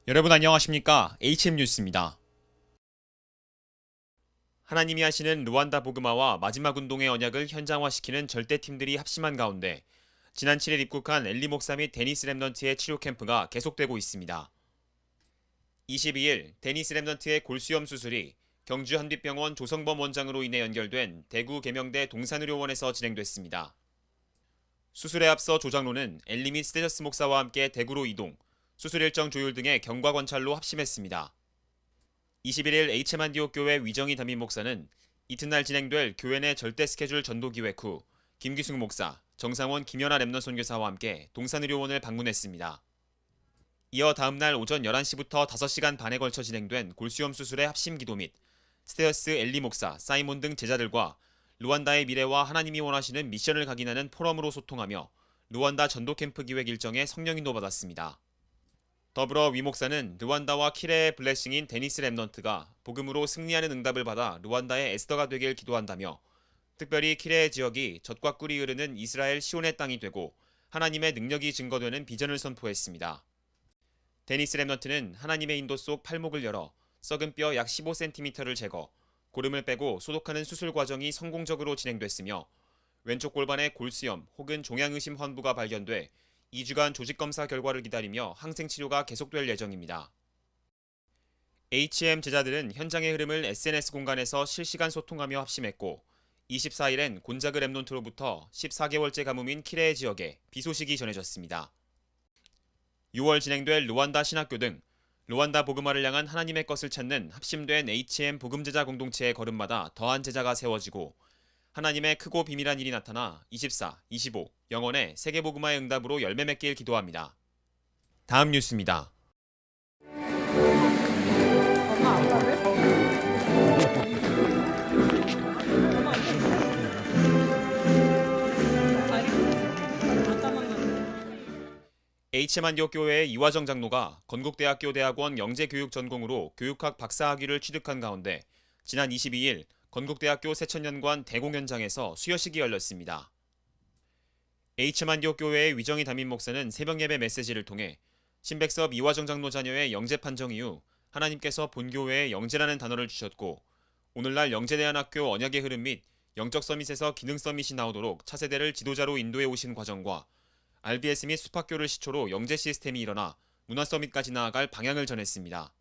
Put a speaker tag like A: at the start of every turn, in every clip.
A: 여러분 안녕하십니까? HM뉴스입니다. 하나님이 하시는 루안다 복음화와 마지막 운동의 언약을 현장화시키는 절대팀들이 합심한 가운데 지난 7일 입국한 엘리 목사 및 데니스 랩넌트의 치료 캠프가 계속되고 있습니다. 22일 데니스 랩넌트의 골수염 수술이 경주 한빛병원 조성범 원장으로 인해 연결된 대구 계명대 동산의료원에서 진행됐습니다. 수술에 앞서 조 장로는 엘리 및 스테저스 목사와 함께 대구로 이동, 수술 일정 조율 등의 경과 관찰로 합심했습니다. 21일 H만디옥교회 위정희 담임 목사는 이튿날 진행될 교회 내 절대 스케줄 전도 기획 후 김기숙 목사, 정상원 김연아 랩넌 선교사와 함께 동산의료원을 방문했습니다. 이어 다음날 오전 11시부터 5시간 반에 걸쳐 진행된 골수염 수술의 합심 기도 및 스테어스 엘리 목사, 사이몬 등 제자들과 루안다의 미래와 하나님이 원하시는 미션을 각인하는 포럼으로 소통하며 루안다 전도 캠프 기획 일정에 성령인도 받았습니다. 더불어 위 목사는 루안다와 키레의 블레싱인 데니스 랩넌트가 복음으로 승리하는 응답을 받아 루안다의 에스더가 되길 기도한다며 특별히 키레의 지역이 젖과 꿀이 흐르는 이스라엘 시온의 땅이 되고 하나님의 능력이 증거되는 비전을 선포했습니다. 데니스 랩넌트는 하나님의 인도 속 팔목을 열어 썩은 뼈 약 15cm를 제거, 고름을 빼고 소독하는 수술 과정이 성공적으로 진행됐으며 왼쪽 골반에 골수염 혹은 종양의심 환부가 발견돼 2주간 조직검사 결과를 기다리며 항생치료가 계속될 예정입니다. HM 제자들은 현장의 흐름을 SNS 공간에서 실시간 소통하며 합심했고 24일엔 곤자그 랩논트로부터 14개월째 가뭄인 키레의 지역에 비 소식이 전해졌습니다. 6월 진행될 루안다 신학교 등 루안다 복음화를 향한 하나님의 것을 찾는 합심된 HM 복음제자 공동체의 걸음마다 더한 제자가 세워지고 하나님의 크고 비밀한 일이 나타나 24, 25, 영원의 세계복음화의 응답으로 열매 맺길 기도합니다. 다음 뉴스입니다. H만디옥교회의 이화정 장로가 건국대학교 대학원 영재교육 전공으로 교육학 박사학위를 취득한 가운데 지난 22일 건국대학교 새천년관 대공연장에서 수여식이 열렸습니다. H만디옥교회의 위정희 담임 목사는 새벽예배 메시지를 통해 신백섭 이화정 장로 자녀의 영재 판정 이후 하나님께서 본교회에 영재라는 단어를 주셨고 오늘날 영재대안학교 언약의 흐름 및 영적 서밋에서 기능 서밋이 나오도록 차세대를 지도자로 인도해 오신 과정과 RBS 및 숲학교를 시초로 영재 시스템이 일어나 문화 서밋까지 나아갈 방향을 전했습니다.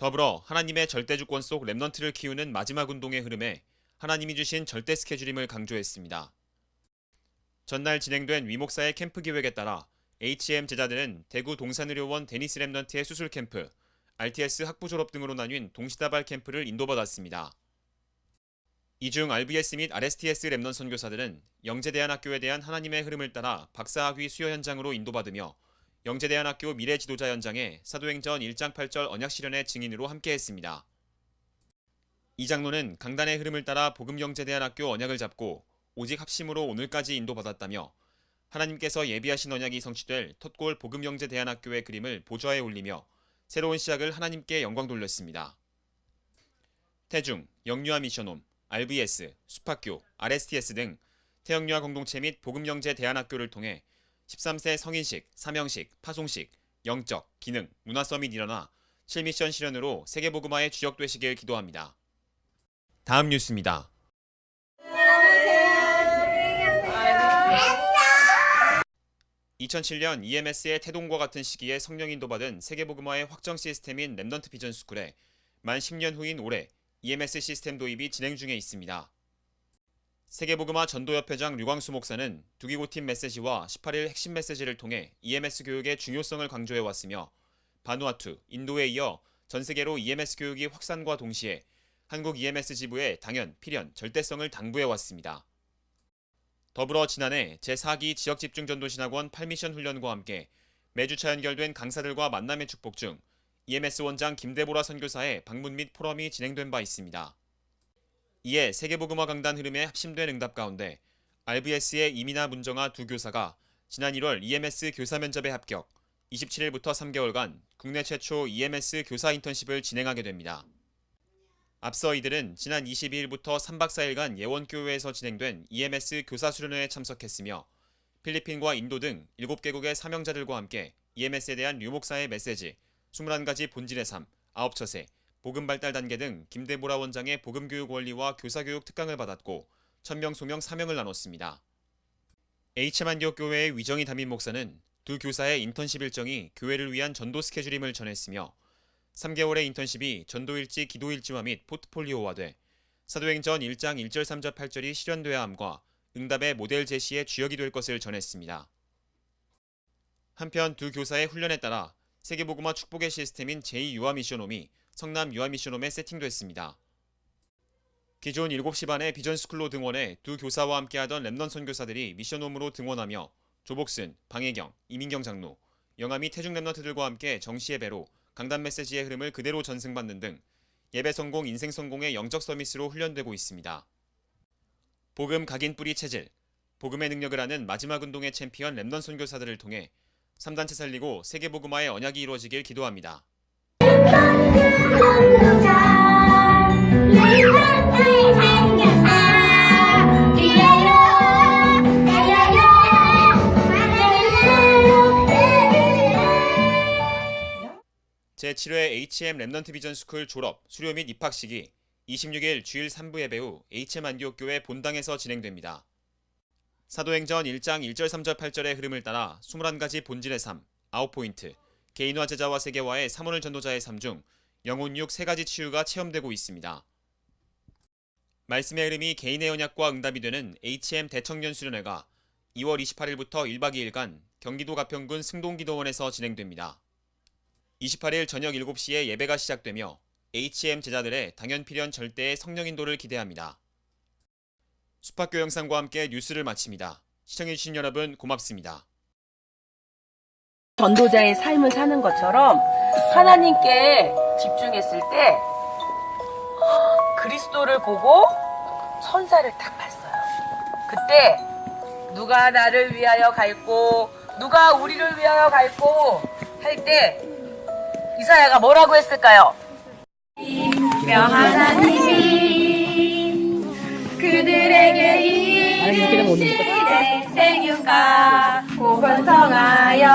A: 더불어 하나님의 절대주권 속 랩넌트를 키우는 마지막 운동의 흐름에 하나님이 주신 절대 스케줄임을 강조했습니다. 전날 진행된 위 목사의 캠프 기획에 따라 HM 제자들은 대구 동산의료원 데니스 랩넌트의 수술 캠프, RTS 학부 졸업 등으로 나뉜 동시다발 캠프를 인도받았습니다. 이 중 RBS 및 RSTS 랩넌 선교사들은 영재대안학교에 대한 하나님의 흐름을 따라 박사학위 수여 현장으로 인도받으며 영재대안학교 미래 지도자 현장에 사도행전 1장 8절 언약 실현의 증인으로 함께했습니다. 이 장로는 강단의 흐름을 따라 복음영재대안학교 언약을 잡고 오직 합심으로 오늘까지 인도받았다며 하나님께서 예비하신 언약이 성취될 톳골 복음영재대안학교의 그림을 보좌에 올리며 새로운 시작을 하나님께 영광 돌렸습니다. 태중, 영유아 미션홈, RBS, 숲학교, RSTS 등 태영유아 공동체 및 복음영재 대안학교를 통해 13세 성인식, 사명식, 파송식, 영적, 기능, 문화 서밋 일어나 7미션 실현으로 세계복음화의 주역 되시길 기도합니다. 다음 뉴스입니다. 2007년 EMS의 태동과 같은 시기에 성령 인도받은 세계복음화의 확정 시스템인 랩넌트 비전 스쿨에 만 10년 후인 올해 EMS 시스템 도입이 진행 중에 있습니다. 세계복음화 전도협회장 류광수 목사는 두기고팀 메시지와 18일 핵심 메시지를 통해 EMS 교육의 중요성을 강조해왔으며 바누아투, 인도에 이어 전 세계로 EMS 교육이 확산과 동시에 한국 EMS 지부의 당연, 필연, 절대성을 당부해왔습니다. 더불어 지난해 제4기 지역집중전도신학원 8미션 훈련과 함께 매주차 연결된 강사들과 만남의 축복 중 EMS 원장 김대보라 선교사의 방문 및 포럼이 진행된 바 있습니다. 이에 세계복음화 강단 흐름에 합심된 응답 가운데 RBS의 이민아 문정아 두 교사가 지난 1월 EMS 교사 면접에 합격, 27일부터 3개월간 국내 최초 EMS 교사 인턴십을 진행하게 됩니다. 앞서 이들은 지난 22일부터 3박 4일간 예원교회에서 진행된 EMS 교사 수련회에 참석했으며 필리핀과 인도 등 7개국의 사명자들과 함께 EMS에 대한 류 목사의 메시지, 21가지 본질의 삶, 9처세, 복음 발달 단계 등 김대보라 원장의 복음교육 원리와 교사교육 특강을 받았고 천명 소명 사명을 나눴습니다. HM안디옥교회의 위정희 담임 목사는 두 교사의 인턴십 일정이 교회를 위한 전도 스케줄임을 전했으며 3개월의 인턴십이 전도일지 기도일지화 및 포트폴리오화돼 사도행전 1장 1절 3절 8절이 실현돼야 함과 응답의 모델 제시의 주역이 될 것을 전했습니다. 한편 두 교사의 훈련에 따라 세계복음화 축복의 시스템인 제2유아미션홈이 성남 유아미션홈에 세팅됐습니다. 기존 7시 반에 비전스쿨로 등원해 두 교사와 함께하던 랩넌 선교사들이 미션홈으로 등원하며 조복순, 방혜경, 이민경 장로, 영암이 태중 랩넌트들과 함께 정시예배로 강단 메시지의 흐름을 그대로 전승받는 등 예배 성공, 인생 성공의 영적 서비스로 훈련되고 있습니다. 복음 각인 뿌리 체질, 복음의 능력을 아는 마지막 운동의 챔피언 랩넌 선교사들을 통해 3단체 살리고 세계복음화의 언약이 이루어지길 기도합니다. 제7회 HM 랩넌트 비전스쿨 졸업, 수료 및 입학식이 26일 주일 3부 예배 후 HM안디옥교회 본당에서 진행됩니다. 사도행전 1장 1절 3절 8절의 흐름을 따라 21가지 본질의 삶, 9포인트, 개인화 제자와 세계화의 3오늘 전도자의 삶 중 영혼 6 3가지 치유가 체험되고 있습니다. 말씀의 흐름이 개인의 언약과 응답이 되는 HM 대청년 수련회가 2월 28일부터 1박 2일간 경기도 가평군 승동기도원에서 진행됩니다. 28일 저녁 7시에 예배가 시작되며 HM 제자들의 당연필연 절대의 성령 인도를 기대합니다. 수학교 영상과 함께 뉴스를 마칩니다. 시청해주신 여러분 고맙습니다.
B: 전도자의 삶을 사는 것처럼 하나님께 집중했을 때 그리스도를 보고 천사를 딱 봤어요. 그때 누가 나를 위하여 갈고 누가 우리를 위하여 갈고 할 때 이사야가 뭐라고 했을까요?
C: 하나님이 그들에게 이르시되 생육과 복원성하여